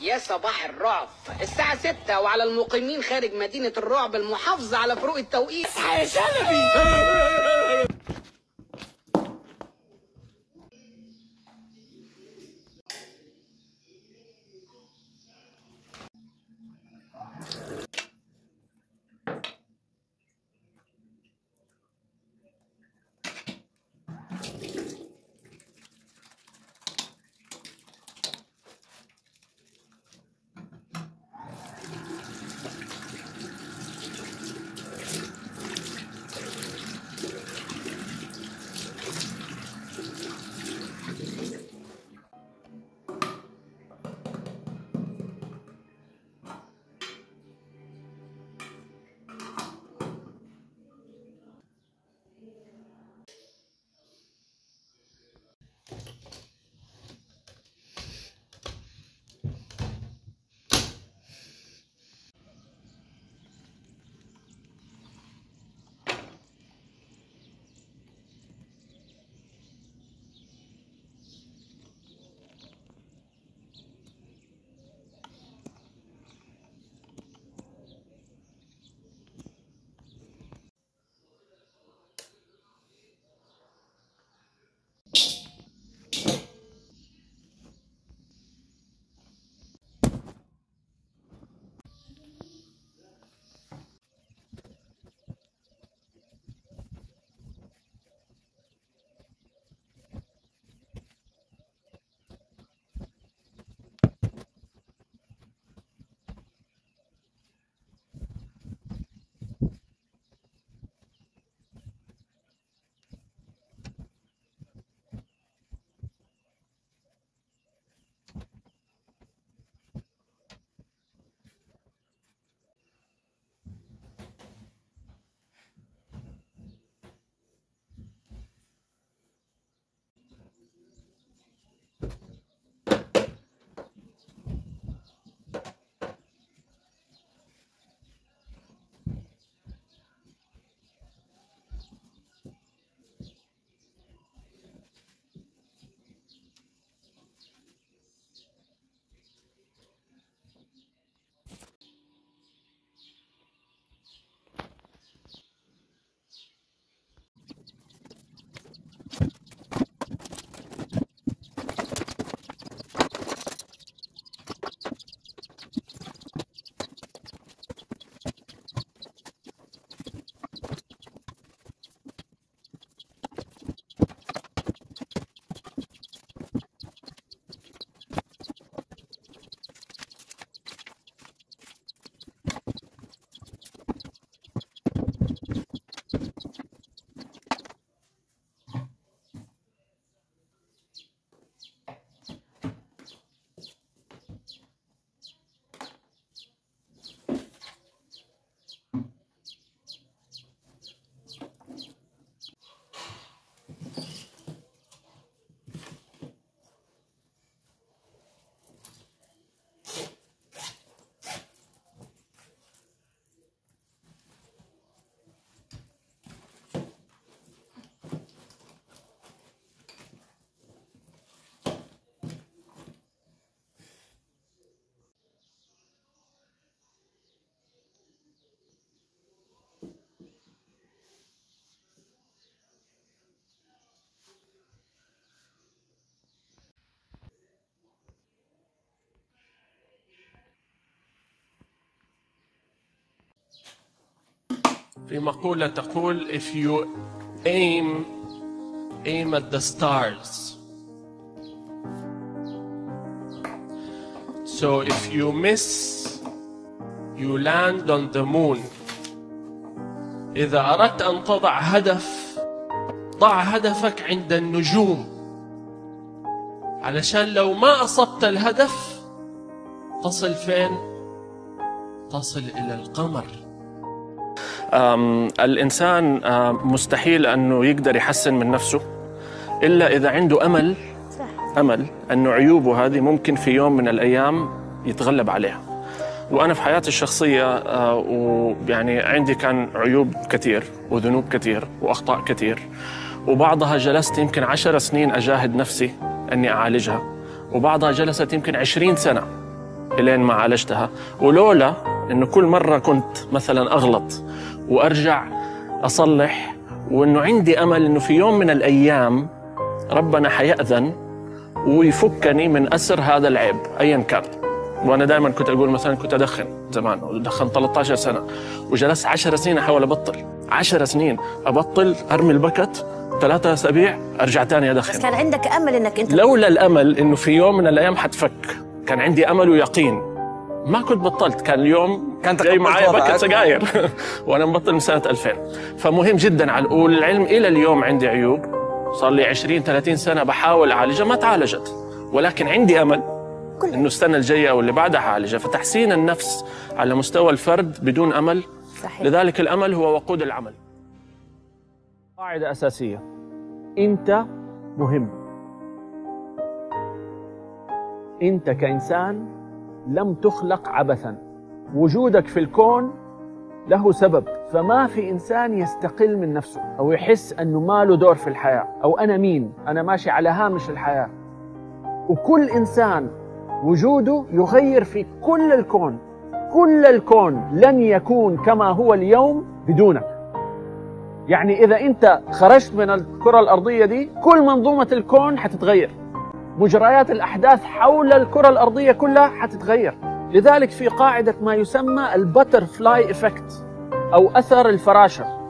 يا صباح الرعب، الساعة 6 وعلى المقيمين خارج مدينة الرعب المحافظة على فروق التوقيت. اصحى يا شلبي. في مقولة تقول if you aim at the stars, so if you miss you land on the moon. إذا أردت أن تضع هدف، ضع هدفك عند النجوم، علشان لو ما أصبت الهدف تصل فين؟ تصل إلى القمر. الإنسان مستحيل أنه يقدر يحسن من نفسه إلا إذا عنده أمل أنه عيوبه هذه ممكن في يوم من الأيام يتغلب عليها. وأنا في حياتي الشخصية ويعني عندي كان عيوب كثير وذنوب كثير وأخطاء كثير، وبعضها جلست يمكن 10 سنين أجاهد نفسي أني أعالجها، وبعضها جلست يمكن 20 سنة إلين ما عالجتها. ولولا إنه كل مرة كنت مثلا أغلط وأرجع أصلح، وإنه عندي أمل إنه في يوم من الأيام ربنا حيأذن ويفكني من أسر هذا العيب أيا كان. وأنا دائما كنت أقول مثلا كنت أدخن زمان، ودخن 13 سنة، وجلست 10 سنين أحاول أبطل، 10 سنين أبطل، أرمي البكت 3 أسابيع أرجع تاني أدخن. بس كان عندك أمل إنك أنت، لولا الأمل إنه في يوم من الأيام حتفك، كان عندي أمل ويقين، ما كنت بطلت. كان اليوم جاي معايا بكت سجاير وأنا مبطل من سنة 2000. فمهم جدا على نقول العلم إلى اليوم عندي عيوب، صار لي 20-30 سنة بحاول أعالجها ما تعالجت، ولكن عندي أمل إنه السنة الجاية واللي بعدها أعالجها. فتحسين النفس على مستوى الفرد بدون أمل، صحيح. لذلك الأمل هو وقود العمل. قاعدة أساسية: أنت مهم. أنت كإنسان لم تخلق عبثاً، وجودك في الكون له سبب. فما في إنسان يستقل من نفسه أو يحس أنه ما له دور في الحياة، أو أنا مين، أنا ماشي على هامش الحياة. وكل إنسان وجوده يغير في كل الكون. كل الكون لن يكون كما هو اليوم بدونك. يعني إذا أنت خرجت من الكرة الأرضية دي، كل منظومة الكون حتتغير، مجريات الأحداث حول الكرة الأرضية كلها حتتغير. لذلك في قاعدة ما يسمى الباترفلاي إفكت أو أثر الفراشة.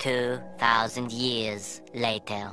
Two 2,000 years later.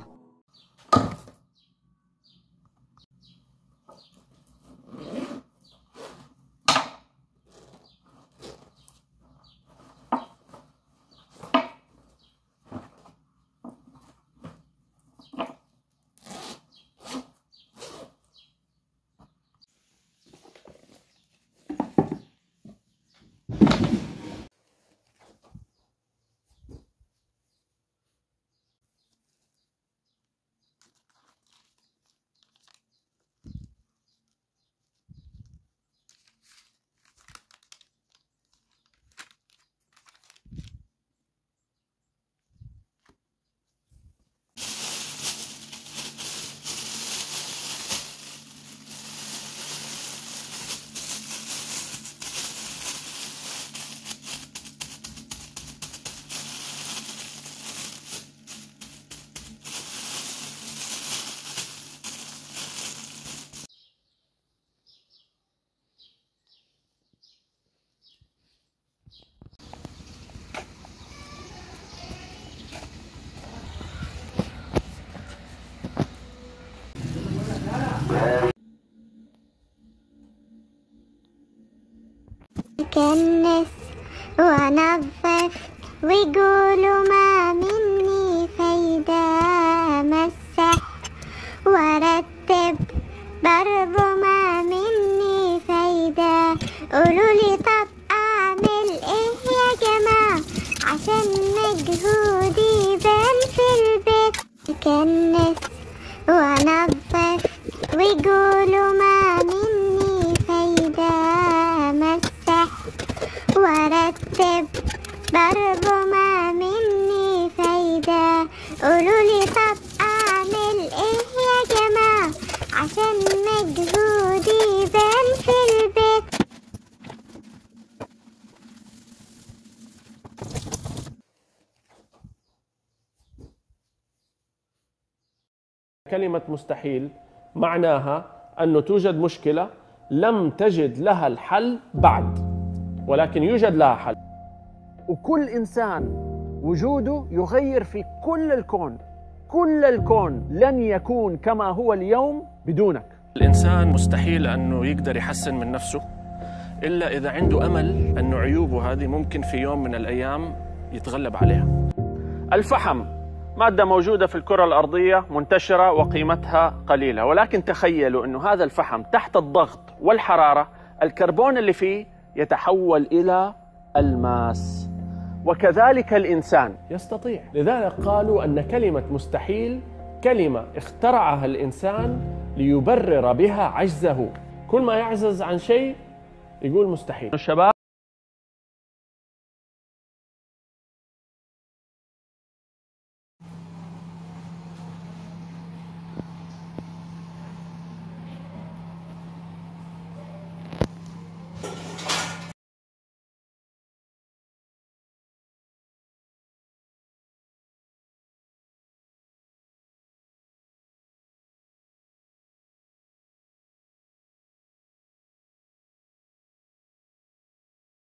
كنس ونظف وقولوا ما مني فايدة، مسح ورتب برضو ما مني فايدة. قولوا لي طب اعمل ايه يا جماعة عشان مجهودي بان في البيت. كنس ونظف وقولوا ما مني فايدة، مسح ورتب برضو ما مني فايدة. قولوا لي طب اعمل ايه يا جماعة عشان مجهودي بان في البيت. كلمة مستحيل معناها أنه توجد مشكلة لم تجد لها الحل بعد، ولكن يوجد لها حل. وكل إنسان وجوده يغير في كل الكون. كل الكون لن يكون كما هو اليوم بدونك. الإنسان مستحيل أنه يقدر يحسن من نفسه إلا إذا عنده أمل أنه عيوبه هذه ممكن في يوم من الأيام يتغلب عليها. الفحم مادة موجودة في الكرة الأرضية، منتشرة وقيمتها قليلة، ولكن تخيلوا أنه هذا الفحم تحت الضغط والحرارة الكربون اللي فيه يتحول إلى الماس. وكذلك الإنسان يستطيع. لذلك قالوا أن كلمة مستحيل كلمة اخترعها الإنسان ليبرر بها عجزه. كل ما يعجز عن شيء يقول مستحيل. الشباب